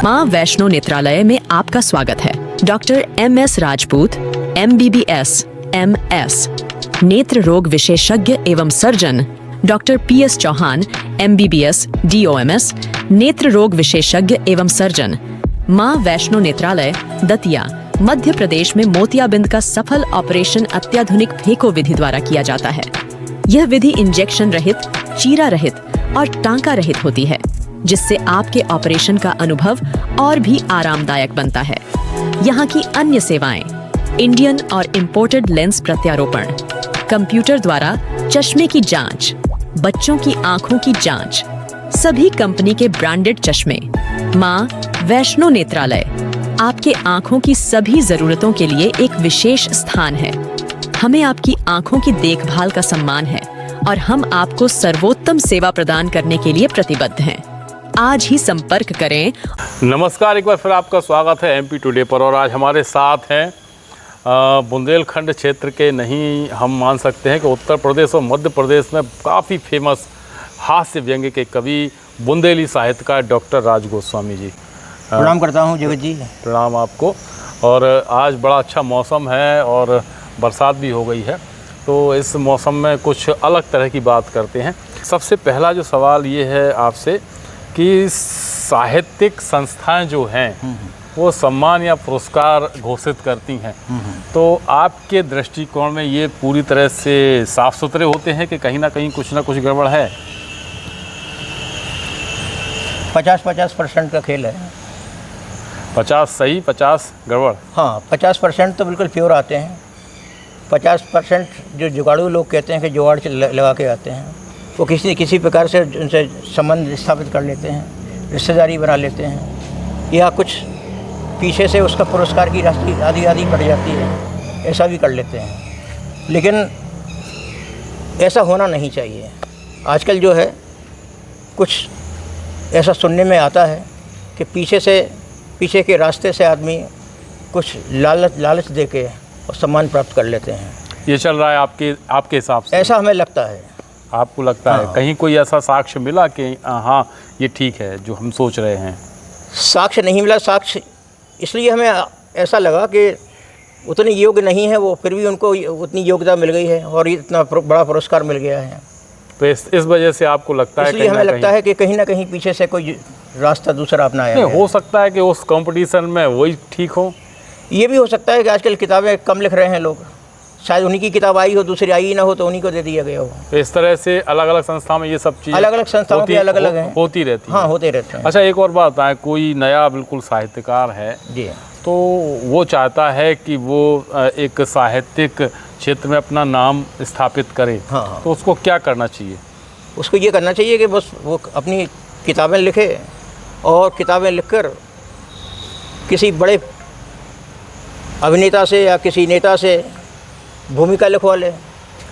मां वैष्णो नेत्रालय में आपका स्वागत है। Doctor MS Rajput, MBBS, MS, नेत्र रोग विशेषज्ञ एवं surgeon, doctor PS Chauhan, MBBS, DOMS, नेत्र रोग विशेषज्ञ एवं सर्जन, मां वैष्णो नेत्रालय, दतिया, मध्य प्रदेश में मोतियाबिंद का सफल ऑपरेशन अत्याधुनिक फेको विधि द्वारा किया जाता है। यह विधि इंजेक्शन रहित, चीरा रहित और टांका रहित होती है, जिससे आपके ऑपरेशन का अनुभव और भी आरामदायक बनता है। यहाँ की अन्य सेवाएं: इंडियन और इंपोर्टेड लेंस प्रत्यारोपण, कंप्यूटर द्वारा चश्मे की जांच, बच्चों की आंखों की जांच, सभी कंपनी के ब्रांडेड चश्मे। मां वैष्णो नेत्रालय आपके आंखों की सभी जरूरतों के लिए एक विशेष स्थान है। हमें आपकी आंखों की देखभाल का सम्मान है और हम आपको सर्वोत्तम सेवा प्रदान करने के लिए प्रतिबद्ध हैं। आज ही संपर्क करें। नमस्कार, एक बार फिर आपका स्वागत है MP टुडे पर। और आज हमारे साथ हैं बुंदेलखंड क्षेत्र के नहीं, हम मान सकते हैं कि उत्तर प्रदेश और मध्य प्रदेश में काफ़ी फेमस हास्य व्यंग्य के कवि, बुंदेली साहित्यकार डॉक्टर राज गोस्वामी जी। प्रणाम करता हूँ जगत जी। प्रणाम आपको। और आज बड़ा अच्छा मौसम है और बरसात भी हो गई है, तो इस मौसम में कुछ अलग तरह की बात करते हैं। सबसे पहला जो सवाल ये है आपसे कि साहित्यिक संस्थाएं जो हैं वो सम्मान या पुरस्कार घोषित करती हैं, तो आपके दृष्टिकोण में ये पूरी तरह से साफ सुथरे होते हैं कि कहीं ना कहीं कुछ ना कुछ गड़बड़ है? 50-50% का खेल है। 50 सही, 50 गड़बड़? हाँ, 50% तो बिल्कुल प्योर आते हैं। 50% जो जुगाड़ू लोग कहते हैं कि जुगाड़ से लगा के आते हैं, वो किसी प्रकार से उनसे संबंध स्थापित कर लेते हैं, रिश्तेदारी बना लेते हैं, या कुछ पीछे से उसका पुरस्कार की राशि आदि बढ़ जाती है, ऐसा भी कर लेते हैं। लेकिन ऐसा होना नहीं चाहिए। आजकल जो है कुछ ऐसा सुनने में आता है कि पीछे के रास्ते से आदमी कुछ लालच दे के और सम्मान प्राप्त कर लेते हैं। ये चल रहा है आपके हिसाब से? ऐसा हमें लगता है। आपको लगता है? कहीं कोई ऐसा साक्ष्य मिला कि हाँ ये ठीक है जो हम सोच रहे हैं? साक्ष्य नहीं मिला। साक्ष्य इसलिए हमें ऐसा लगा कि उतने योग्य नहीं है वो, फिर भी उनको उतनी योग्यता मिल गई है और इतना बड़ा पुरस्कार मिल गया है। तो इस वजह से आपको लगता है? इसलिए हमें लगता है कि कहीं ना कहीं पीछे से कोई रास्ता दूसरा अपनाया है। हो सकता है कि उस कंपटीशन में वही ठीक हो। ये भी हो सकता है कि आजकल किताबें कम लिख रहे हैं लोग, शायद उन्हीं की किताब आई हो, दूसरी आई ही ना हो, तो उन्हीं को दे दिया गया हो। तो इस तरह से अलग अलग संस्थाओं में ये सब चीज़ें अलग-अलग संस्थाओं की अलग-अलग हैं, होती रहती हैं। हाँ, होते रहते हैं। अच्छा, एक और बात बताएं, कोई नया बिल्कुल साहित्यकार है जी, तो वो चाहता है कि वो एक साहित्यिक क्षेत्र में अपना नाम स्थापित करे, हाँ, तो उसको क्या करना चाहिए? उसको ये करना चाहिए कि बस वो अपनी किताबें लिखे और किताबें लिखकर किसी बड़े अभिनेता से या किसी नेता से भूमिका लिखवा ले।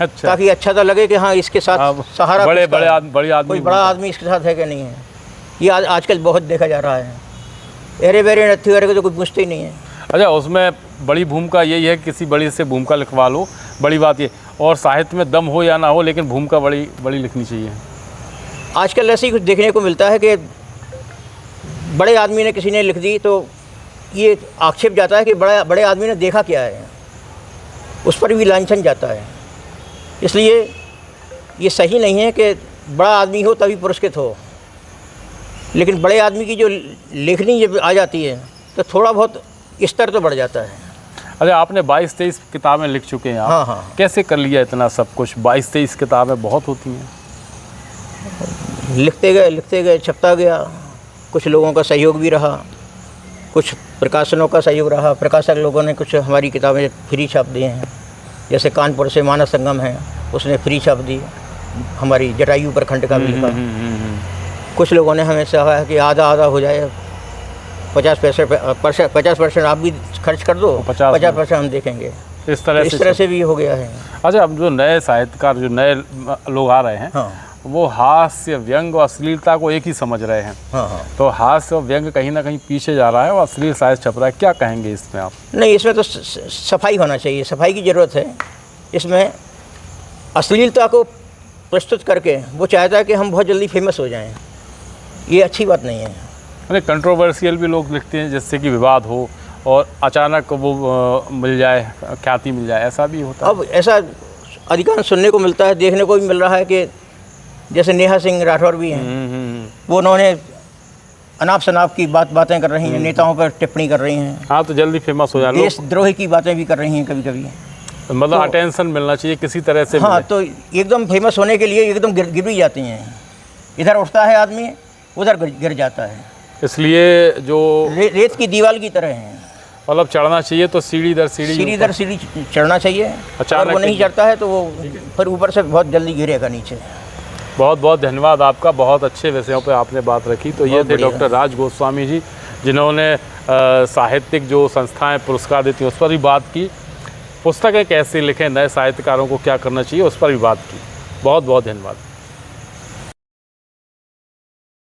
अच्छा, ताकि अच्छा तो लगे कि हाँ इसके साथ सहारा बड़े कोई आदमी बड़ा आदमी इसके साथ है कि नहीं है। ये आजकल बहुत देखा जा रहा है। एरे बेरे नत्थी करके तो कुछ पूछते ही नहीं है। अच्छा, उसमें बड़ी भूमिका यही है, किसी बड़ी से भूमिका लिखवा लो, बड़ी बात ये। और साहित्य में दम हो या ना हो, लेकिन भूमिका बड़ी लिखनी चाहिए। आजकल ऐसे ही कुछ देखने को मिलता है कि बड़े आदमी ने किसी ने लिख दी तो ये आक्षेप जाता है कि बड़े आदमी ने देखा क्या है, उस पर भी लांछन जाता है। इसलिए ये सही नहीं है कि बड़ा आदमी हो तभी पुरस्कृत हो, लेकिन बड़े आदमी की जो लेखनी जब आ जाती है तो थोड़ा बहुत स्तर तो बढ़ जाता है। अच्छा, आपने 22-23 किताबें लिख चुके हैं आप। हाँ, हाँ। कैसे कर लिया इतना सब कुछ? 22-23 किताबें बहुत होती हैं। लिखते गए छपता गया। कुछ लोगों का सहयोग भी रहा, कुछ प्रकाशनों का सहयोग रहा। प्रकाशक लोगों ने कुछ हमारी किताबें फ्री छाप दी हैं। जैसे कानपुर से मानस संगम है, उसने फ्री छाप दी हमारी जटायु प्रखंड का भी लिखा। कुछ लोगों ने हमें कहा है कि आधा हो जाए, 50% आप भी खर्च कर दो, 50% हम देखेंगे। इस तरह से भी हो गया है। अच्छा, अब जो नए साहित्यकार, जो नए लोग आ रहे हैं, हाँ, वो हास्य, व्यंग और अश्लीलता को एक ही समझ रहे हैं। हाँ। तो हास्य और व्यंग कहीं ना कहीं पीछे जा रहा है और अश्लील साहित्य छप रहा है। क्या कहेंगे इसमें आप? नहीं, इसमें तो सफाई होना चाहिए, सफाई की ज़रूरत है। इसमें अश्लीलता को प्रस्तुत करके वो चाहता है कि हम बहुत जल्दी फेमस हो जाएं। ये अच्छी बात नहीं है। यानी कंट्रोवर्शियल भी लोग लिखते हैं, जिससे कि विवाद हो और अचानक वो मिल जाए, ख्याति मिल जाए, ऐसा भी होता है। अब ऐसा अधिकांश सुनने को मिलता है, देखने को भी मिल रहा है कि जैसे नेहा सिंह राठौर भी हैं, वो उन्होंने अनाप शनाप की बातें कर रही हैं, नेताओं पर टिप्पणी कर रही हैं। हाँ, तो जल्दी फेमस हो जाए, देशद्रोही की बातें भी कर रही हैं कभी कभी। मतलब अटेंशन मिलना चाहिए किसी तरह से। हाँ, तो एकदम फेमस होने के लिए एकदम गिर भी जाती हैं। इधर उठता है आदमी, उधर गिर जाता है। इसलिए जो रेत की दीवार की तरह है, मतलब चढ़ना चाहिए तो सीढ़ी दर सीढ़ी चढ़ना चाहिए। अगर वो नहीं चढ़ता है तो वो फिर ऊपर से बहुत जल्दी गिरेगा नीचे। बहुत बहुत धन्यवाद आपका, बहुत अच्छे विषयों पे आपने बात रखी। तो ये थे डॉक्टर राज गोस्वामी जी, जिन्होंने साहित्यिक जो संस्थाएं पुरस्कार देती हैं उस पर भी बात की, पुस्तकें कैसे लिखें, नए साहित्यकारों को क्या करना चाहिए उस पर भी बात की। बहुत बहुत धन्यवाद।